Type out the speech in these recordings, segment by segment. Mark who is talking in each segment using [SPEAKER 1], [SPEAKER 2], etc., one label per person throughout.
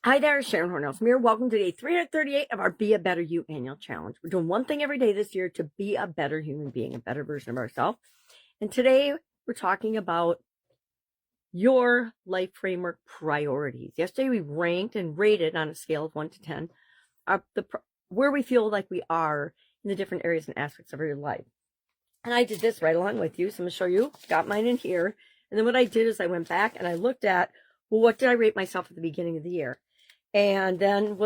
[SPEAKER 1] Hi there, Sharon Horne-Ellstrom here. Welcome to day 338 of our Be a Better You annual challenge. We're doing one thing every day this year to be a better human being, a better version of ourselves. And today we're talking about your life framework priorities. Yesterday we ranked and rated on a scale of 1 to 10 where we feel like we are in the different areas and aspects of our life. And I did this right along with you, so I'm going to show you. Got mine in here. And then what I did is I went back and I looked at, well, what did I rate myself at the beginning of the year? And then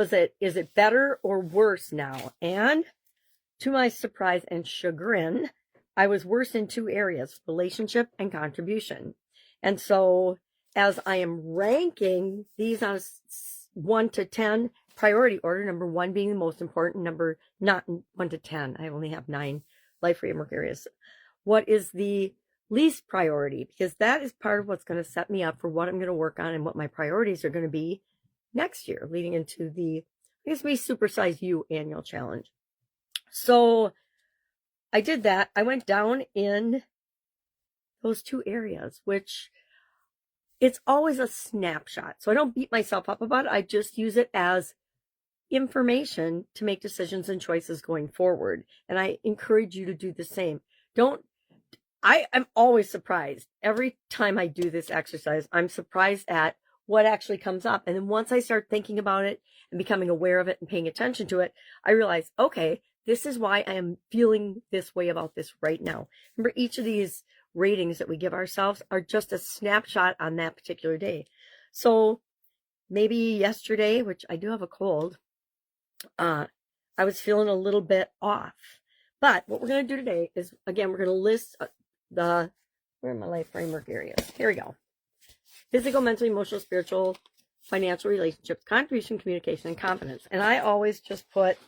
[SPEAKER 1] is it better or worse now? And to my surprise and chagrin, I was worse in two areas, relationship and contribution. And so as I am ranking these on a 1 to 10 priority order, number 1 being the most important, number not 1 to 10. I only have 9 life framework areas. What is the least priority? Because that is part of what's going to set me up for what I'm going to work on and what my priorities are going to be next year, leading into the, I guess, Supersize You annual challenge. So I did that. I went down in those two areas, which it's always a snapshot. So I don't beat myself up about it. I just use it as information to make decisions and choices going forward. And I encourage you to do the same. I'm always surprised. Every time I do this exercise, I'm surprised at what actually comes up. And then once I start thinking about it and becoming aware of it and paying attention to it, I realize, okay, this is why I am feeling this way about this right now. Remember, each of these ratings that we give ourselves are just a snapshot on that particular day. So maybe yesterday, which I do have a cold, I was feeling a little bit off. But what we're going to do today is, again, we're going to list where are my life framework areas? Here we go. Physical, mental, emotional, spiritual, financial, relationships, contribution, communication, and confidence. And I always just put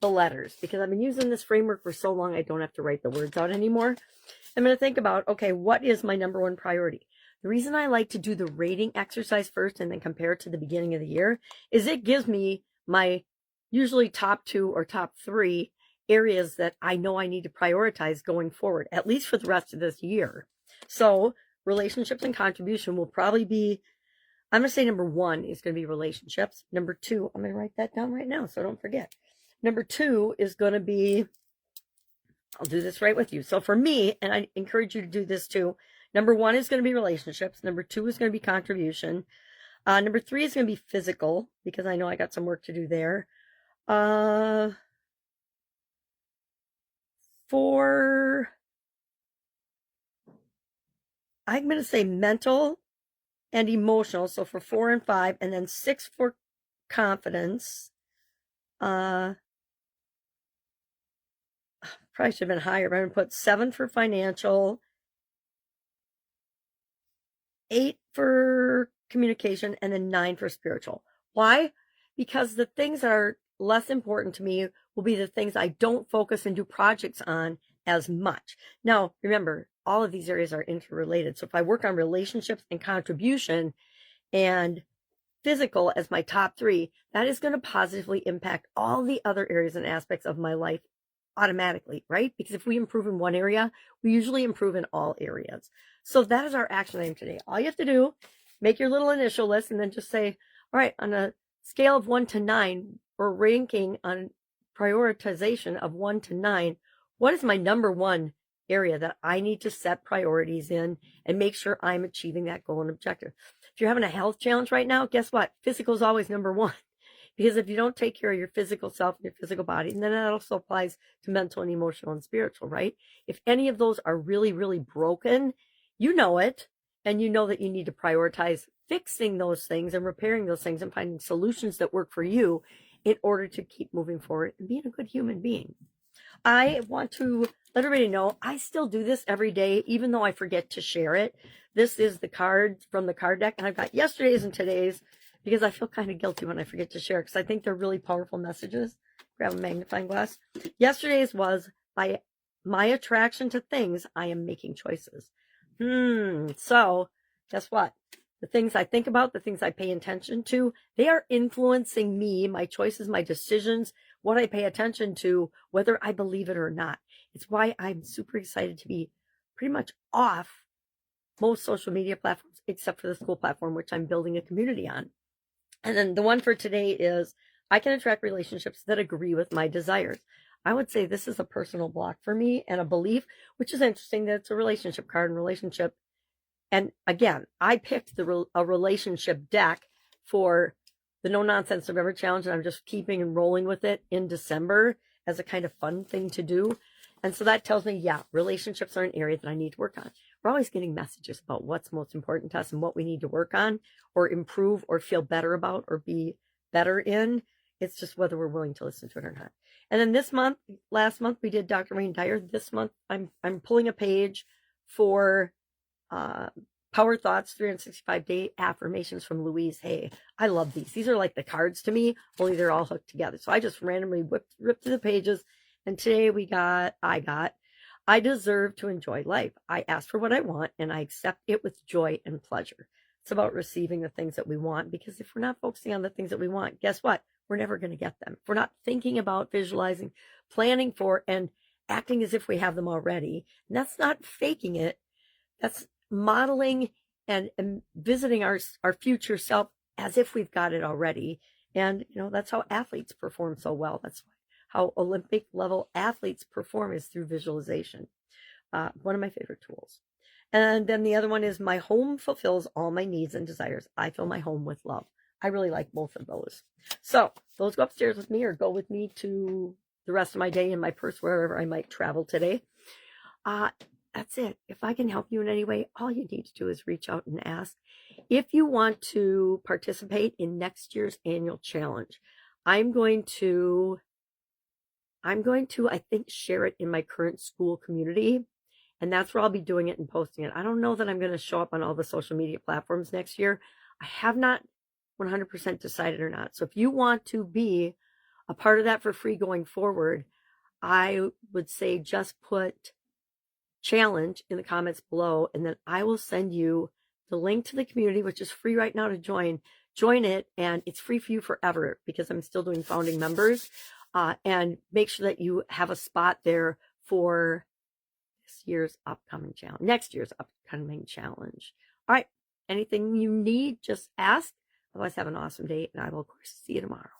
[SPEAKER 1] the letters because I've been using this framework for so long I don't have to write the words out anymore. I'm going to think about, okay, what is my number 1 priority? The reason I like to do the rating exercise first and then compare it to the beginning of the year is it gives me my usually top 2 or top 3 areas that I know I need to prioritize going forward, at least for the rest of this year. So relationships and contribution will probably be, I'm going to say number 1 is going to be relationships. Number 2, I'm going to write that down right now so I don't forget. Number 2 is going to be, I'll do this right with you. So for me, and I encourage you to do this too, number 1 is going to be relationships. Number 2 is going to be contribution. Number 3 is going to be physical because I know I got some work to do there. 4, I'm going to say mental and emotional. So for 4 and 5, and then 6 for confidence. Probably should have been higher, but I'm going to put 7 for financial, 8 for communication, and then 9 for spiritual. Why? Because the things that are less important to me will be the things I don't focus and do projects on as much. Now, remember, all of these areas are interrelated. So if I work on relationships and contribution and physical as my top 3, that is going to positively impact all the other areas and aspects of my life automatically, right? Because if we improve in one area, we usually improve in all areas. So that is our action item today. All you have to do, make your little initial list and then just say, all right, on a scale of 1 to 9, or ranking on prioritization of 1 to 9, what is my number 1 area that I need to set priorities in and make sure I'm achieving that goal and objective? If you're having a health challenge right now, guess what? Physical is always number 1. Because if you don't take care of your physical self and your physical body, and then that also applies to mental and emotional and spiritual, right? If any of those are really, really broken, you know it, and you know that you need to prioritize fixing those things and repairing those things and finding solutions that work for you in order to keep moving forward and being a good human being. I want to let everybody know I still do this every day, even though I forget to share it. This is the card from the card deck, and I've got yesterday's and today's because I feel kind of guilty when I forget to share because I think they're really powerful messages. Grab a magnifying glass. Yesterday's was, by my attraction to things, I am making choices. So guess what? The things I think about, the things I pay attention to, they are influencing me, my choices, my decisions, what I pay attention to, whether I believe it or not. It's why I'm super excited to be pretty much off most social media platforms, except for the school platform, which I'm building a community on. And then the one for today is I can attract relationships that agree with my desires. I would say this is a personal block for me and a belief, which is interesting that it's a relationship card and relationship. And again, I picked a relationship deck for the No Nonsense November challenge, and I'm just keeping and rolling with it in December as a kind of fun thing to do. And so that tells me, yeah, relationships are an area that I need to work on. We're always getting messages about what's most important to us and what we need to work on or improve or feel better about or be better in. It's just whether we're willing to listen to it or not. And then this month, last month, we did Dr. Wayne Dyer. This month, I'm pulling a page for Power Thoughts 365-day affirmations from Louise Hay. I love these. These are like the cards to me, only they're all hooked together. So I just randomly ripped through the pages. And today I deserve to enjoy life. I ask for what I want and I accept it with joy and pleasure. It's about receiving the things that we want, because if we're not focusing on the things that we want, guess what? We're never going to get them. If we're not thinking about, visualizing, planning for, and acting as if we have them already, and that's not faking it. That's modeling and visiting our future self as if we've got it already. And, that's how athletes perform so well. That's how Olympic level athletes perform, is through visualization. One of my favorite tools. And then the other one is my home fulfills all my needs and desires. I fill my home with love. I really like both of those. So those go upstairs with me or go with me to the rest of my day in my purse, wherever I might travel today. That's it. If I can help you in any way, all you need to do is reach out and ask. If you want to participate in next year's annual challenge, I'm going to, I think, share it in my current school community. And that's where I'll be doing it and posting it. I don't know that I'm going to show up on all the social media platforms next year. I have not 100% decided or not. So if you want to be a part of that for free going forward, I would say just put challenge in the comments below, and then I will send you the link to the community, which is free right now to join it, and it's free for you forever because I'm still doing founding members. And make sure that you have a spot there for next year's upcoming challenge. All right, anything you need, just ask. Otherwise, have an awesome day, and I will, of course, see you tomorrow.